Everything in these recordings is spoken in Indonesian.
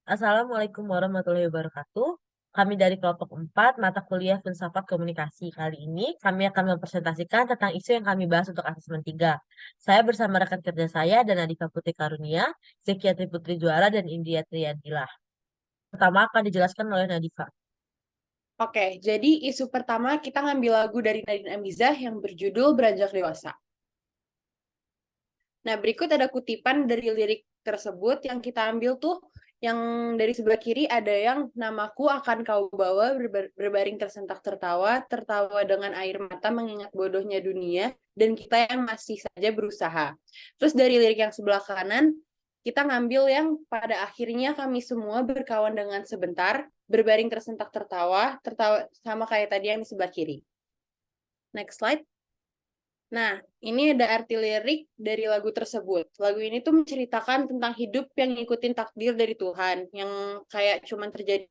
Assalamualaikum warahmatullahi wabarakatuh. Kami dari kelompok 4 mata kuliah Filsafat Komunikasi. Kali ini kami akan mempresentasikan tentang isu yang kami bahas untuk asesmen 3. Saya bersama rekan kerja saya dan Nadika Putri Karunia, Zekiatri Putri Juara, dan India Triadilah. Pertama akan dijelaskan oleh Nadika. Oke, jadi isu pertama kita ngambil lagu dari Nadine Amizah yang berjudul Beranjak Dewasa. Nah, berikut ada kutipan dari lirik tersebut yang kita ambil tuh, yang dari sebelah kiri ada yang namaku akan kau bawa berbaring tersentak tertawa, tertawa dengan air mata mengingat bodohnya dunia, dan kita yang masih saja berusaha. Terus dari lirik yang sebelah kanan, kita ngambil yang pada akhirnya kami semua berkawan dengan sebentar, berbaring tersentak tertawa, tertawa sama kayak tadi yang di sebelah kiri. Next slide. Nah, ini ada arti lirik dari lagu tersebut. Lagu ini tuh menceritakan tentang hidup yang ngikutin takdir dari Tuhan, yang kayak cuman terjadi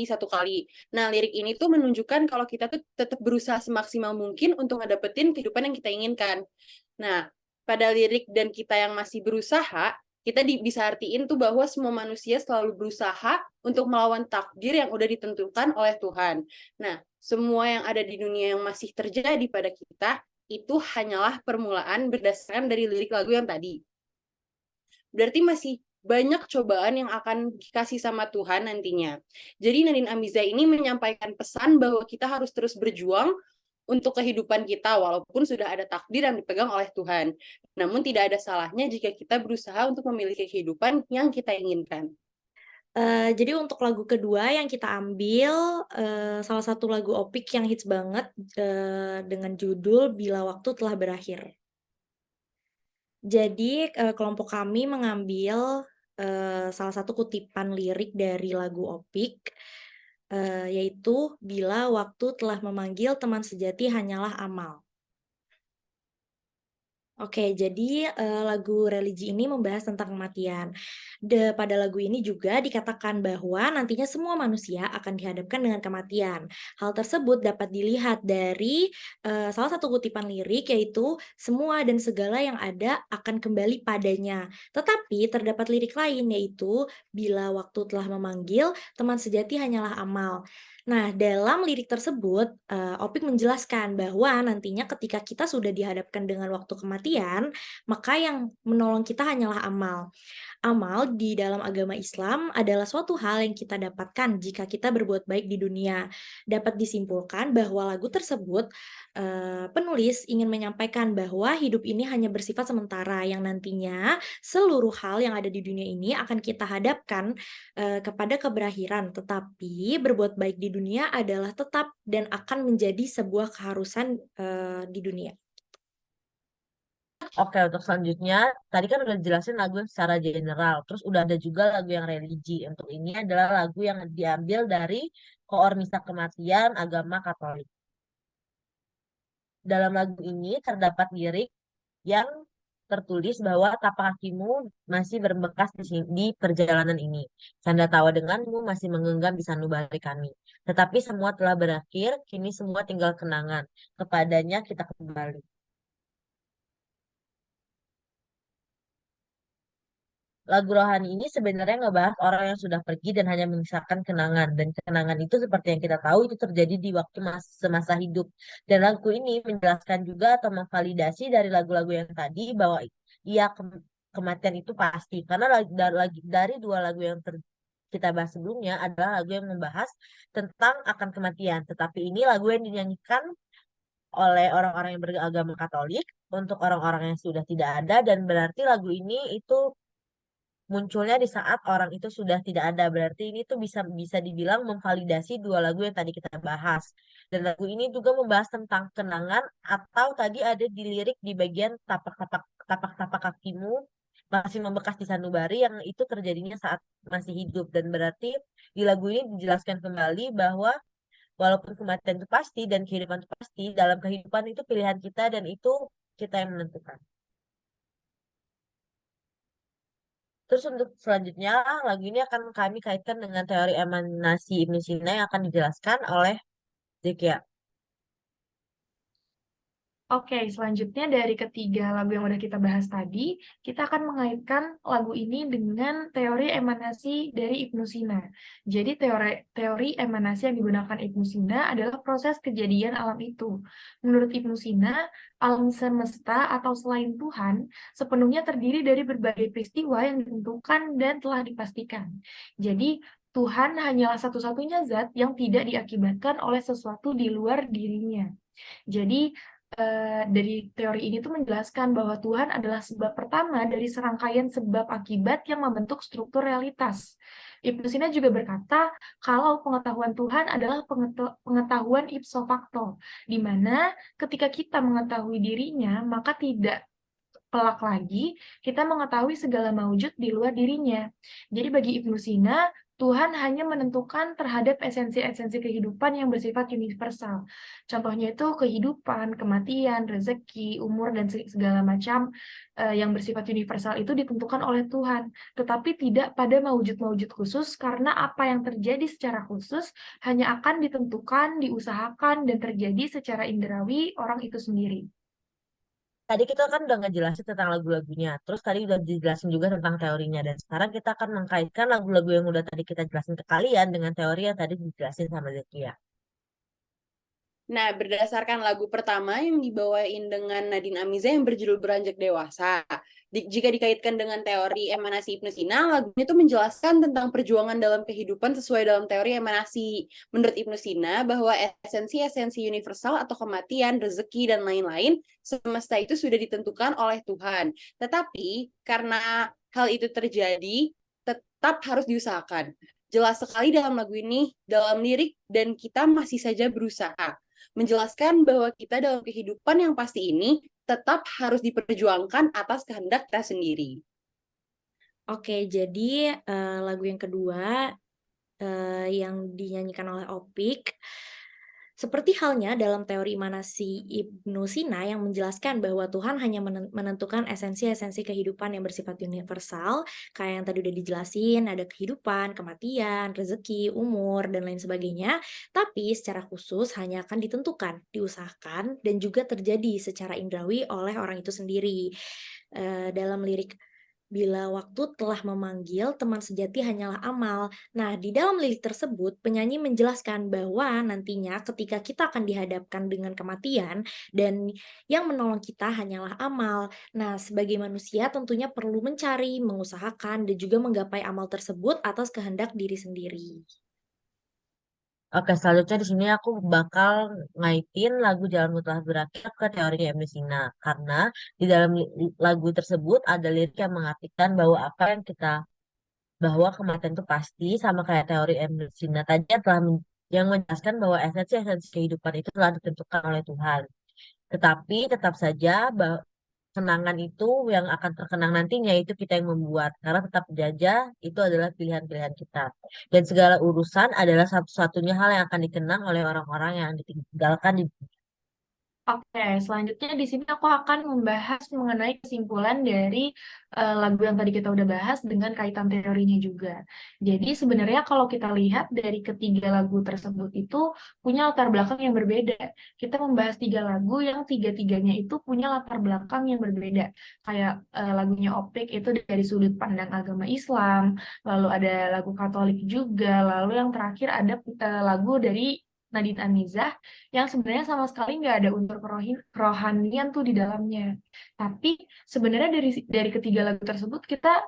satu kali. Nah, lirik ini tuh menunjukkan kalau kita tuh tetap berusaha semaksimal mungkin untuk ngedapetin kehidupan yang kita inginkan. Nah, pada lirik dan kita yang masih berusaha, kita bisa artiin tuh bahwa semua manusia selalu berusaha untuk melawan takdir yang udah ditentukan oleh Tuhan. Nah, semua yang ada di dunia yang masih terjadi pada kita itu hanyalah permulaan berdasarkan dari lirik lagu yang tadi. Berarti masih banyak cobaan yang akan dikasih sama Tuhan nantinya. Jadi Nadine Amizah ini menyampaikan pesan bahwa kita harus terus berjuang untuk kehidupan kita walaupun sudah ada takdir yang dipegang oleh Tuhan. Namun tidak ada salahnya jika kita berusaha untuk memiliki kehidupan yang kita inginkan. Jadi untuk lagu kedua yang kita ambil, salah satu lagu Opik yang hits banget, dengan judul Bila Waktu Telah Berakhir. Jadi, kelompok kami mengambil, salah satu kutipan lirik dari lagu Opik, yaitu, "Bila waktu telah memanggil, teman sejati hanyalah amal." Oke, jadi, lagu religi ini membahas tentang kematian. Pada lagu ini juga dikatakan bahwa nantinya semua manusia akan dihadapkan dengan kematian. Hal tersebut dapat dilihat dari, salah satu kutipan lirik yaitu, "Semua dan segala yang ada akan kembali padanya." Tetapi terdapat lirik lain yaitu, "Bila waktu telah memanggil, teman sejati hanyalah amal." Nah, dalam lirik tersebut, Opik menjelaskan bahwa nantinya ketika kita sudah dihadapkan dengan waktu kematian, maka yang menolong kita hanyalah amal. Amal di dalam agama Islam adalah suatu hal yang kita dapatkan jika kita berbuat baik di dunia. Dapat disimpulkan bahwa lagu tersebut, penulis ingin menyampaikan bahwa hidup ini hanya bersifat sementara, yang nantinya seluruh hal yang ada di dunia ini akan kita hadapkan, kepada keberakhiran. Tetapi berbuat baik di dunia adalah tetap dan akan menjadi sebuah keharusan, di dunia. Oke, untuk selanjutnya, tadi kan udah jelasin lagu yang secara general, terus udah ada juga lagu yang religi. Untuk ini adalah lagu yang diambil dari Koor Misa Kematian Agama Katolik. Dalam lagu ini terdapat lirik yang tertulis bahwa tapak kakimu masih berbekas di perjalanan ini. Canda tawa denganmu masih menggenggam di sanubari kami. Tetapi semua telah berakhir, kini semua tinggal kenangan. Kepadanya kita kembali. Lagu rohani ini sebenarnya ngebahas orang yang sudah pergi dan hanya menyisakan kenangan. Dan kenangan itu seperti yang kita tahu itu terjadi di waktu semasa hidup. Dan lagu ini menjelaskan juga atau memvalidasi dari lagu-lagu yang tadi bahwa iya kematian itu pasti. Karena dari dua lagu yang kita bahas sebelumnya adalah lagu yang membahas tentang akan kematian. Tetapi ini lagu yang dinyanyikan oleh orang-orang yang beragama Katolik untuk orang-orang yang sudah tidak ada dan berarti lagu ini itu munculnya di saat orang itu sudah tidak ada. Berarti ini tuh bisa bisa dibilang memvalidasi dua lagu yang tadi kita bahas. Dan lagu ini juga membahas tentang kenangan atau tadi ada di lirik di bagian tapak-tapak kakimu masih membekas di sanubari yang itu terjadinya saat masih hidup. Dan berarti di lagu ini dijelaskan kembali bahwa walaupun kematian itu pasti dan kehidupan itu pasti, dalam kehidupan itu pilihan kita dan itu kita yang menentukan. Terus untuk selanjutnya, lagu ini akan kami kaitkan dengan teori emanasi Ibnu Sina yang akan dijelaskan oleh Zekia. Oke, selanjutnya dari ketiga lagu yang udah kita bahas tadi, kita akan mengaitkan lagu ini dengan teori emanasi dari Ibnu Sina. Jadi teori emanasi yang digunakan Ibnu Sina adalah proses kejadian alam itu. Menurut Ibnu Sina, alam semesta atau selain Tuhan sepenuhnya terdiri dari berbagai peristiwa yang ditentukan dan telah dipastikan. Jadi, Tuhan hanyalah satu-satunya zat yang tidak diakibatkan oleh sesuatu di luar dirinya. Jadi, dari teori ini tuh menjelaskan bahwa Tuhan adalah sebab pertama dari serangkaian sebab akibat yang membentuk struktur realitas. Ibnu Sina juga berkata kalau pengetahuan Tuhan adalah pengetahuan ipso facto, di mana ketika kita mengetahui dirinya, maka tidak pelak lagi kita mengetahui segala maujud di luar dirinya. Jadi bagi Ibnu Sina, Tuhan hanya menentukan terhadap esensi-esensi kehidupan yang bersifat universal. Contohnya itu kehidupan, kematian, rezeki, umur, dan segala macam yang bersifat universal itu ditentukan oleh Tuhan. Tetapi tidak pada maujud-maujud khusus karena apa yang terjadi secara khusus hanya akan ditentukan, diusahakan, dan terjadi secara indrawi orang itu sendiri. Tadi kita kan udah ngejelasin tentang lagu-lagunya, terus tadi udah dijelasin juga tentang teorinya, dan sekarang kita akan mengkaitkan lagu-lagu yang udah tadi kita jelasin ke kalian dengan teori yang tadi dijelasin sama Zekia. Nah, berdasarkan lagu pertama yang dibawain dengan Nadine Amiza yang berjudul Beranjak Dewasa, jika dikaitkan dengan teori emanasi Ibnu Sina, lagu itu menjelaskan tentang perjuangan dalam kehidupan sesuai dalam teori emanasi. Menurut Ibnu Sina, bahwa esensi-esensi universal atau kematian, rezeki, dan lain-lain, semesta itu sudah ditentukan oleh Tuhan. Tetapi, karena hal itu terjadi, tetap harus diusahakan. Jelas sekali dalam lagu ini, dalam lirik, dan kita masih saja berusaha menjelaskan bahwa kita dalam kehidupan yang pasti ini tetap harus diperjuangkan atas kehendak kita sendiri. Oke, jadi lagu yang kedua yang dinyanyikan oleh Opik, seperti halnya dalam teori emanasi Ibnu Sina yang menjelaskan bahwa Tuhan hanya menentukan esensi-esensi kehidupan yang bersifat universal, kayak yang tadi udah dijelasin, ada kehidupan, kematian, rezeki, umur, dan lain sebagainya, tapi secara khusus hanya akan ditentukan, diusahakan, dan juga terjadi secara indrawi oleh orang itu sendiri. Dalam lirik bila waktu telah memanggil, teman sejati hanyalah amal. Nah, di dalam lirik tersebut, penyanyi menjelaskan bahwa nantinya ketika kita akan dihadapkan dengan kematian, dan yang menolong kita hanyalah amal. Nah, sebagai manusia tentunya perlu mencari, mengusahakan, dan juga menggapai amal tersebut atas kehendak diri sendiri. Oke, selanjutnya di sini aku bakal ngaitin lagu Jalanmu Telah Berakhir ke teori Ibnu Sina. Karena di dalam lagu tersebut ada lirik yang mengartikan bahwa kematian itu pasti, sama kayak teori Ibnu Sina tadi yang yang menjelaskan bahwa esensi-esensi kehidupan itu telah ditentukan oleh Tuhan. Tetapi tetap saja kenangan itu yang akan terkenang nantinya itu kita yang membuat. Karena tetap saja itu adalah pilihan-pilihan kita. Dan segala urusan adalah satu-satunya hal yang akan dikenang oleh orang-orang yang ditinggalkan di dunia. Oke, selanjutnya di sini aku akan membahas mengenai kesimpulan dari lagu yang tadi kita udah bahas dengan kaitan teorinya juga. Jadi sebenarnya kalau kita lihat dari ketiga lagu tersebut itu punya latar belakang yang berbeda. Kita membahas tiga lagu yang tiga-tiganya itu punya latar belakang yang berbeda. Kayak lagunya Opik itu dari sudut pandang agama Islam, lalu ada lagu Katolik juga, lalu yang terakhir ada lagu dari Nadine Amizah yang sebenarnya sama sekali nggak ada unsur kerohanian tuh di dalamnya. Tapi sebenarnya dari ketiga lagu tersebut kita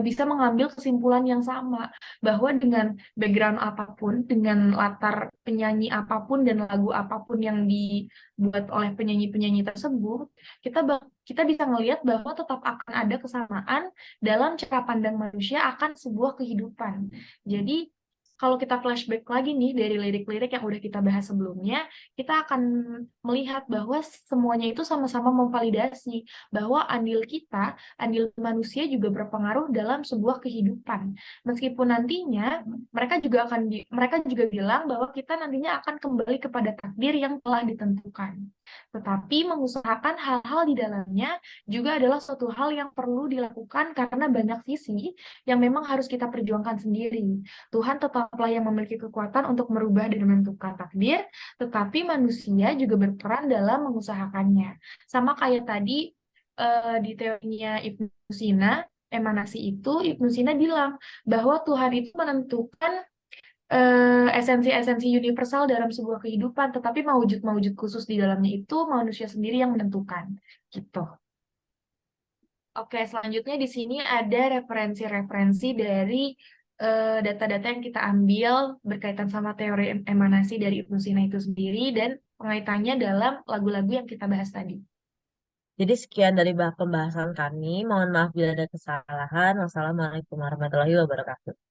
bisa mengambil kesimpulan yang sama bahwa dengan background apapun, dengan latar penyanyi apapun dan lagu apapun yang dibuat oleh penyanyi-penyanyi tersebut, kita bisa melihat bahwa tetap akan ada kesamaan dalam cara pandang manusia akan sebuah kehidupan. Jadi kalau kita flashback lagi nih dari lirik-lirik yang udah kita bahas sebelumnya, kita akan melihat bahwa semuanya itu sama-sama memvalidasi bahwa andil manusia juga berpengaruh dalam sebuah kehidupan. Meskipun nantinya mereka juga bilang bahwa kita nantinya akan kembali kepada takdir yang telah ditentukan. Tetapi mengusahakan hal-hal di dalamnya juga adalah suatu hal yang perlu dilakukan karena banyak sisi yang memang harus kita perjuangkan sendiri. Tuhan tetap Allahlah yang memiliki kekuatan untuk merubah dan menentukan takdir, tetapi manusia juga berperan dalam mengusahakannya. Sama kayak tadi di teorinya Ibnu Sina, emanasi itu, Ibnu Sina bilang bahwa Tuhan itu menentukan esensi-esensi universal dalam sebuah kehidupan, tetapi mawujud-mawujud khusus di dalamnya itu manusia sendiri yang menentukan. Gitu. Oke, selanjutnya di sini ada referensi-referensi dari data-data yang kita ambil berkaitan sama teori emanasi dari Ibnu Sina itu sendiri dan pengaitannya dalam lagu-lagu yang kita bahas tadi. Jadi sekian dari pembahasan kami. Mohon maaf bila ada kesalahan. Wassalamualaikum warahmatullahi wabarakatuh.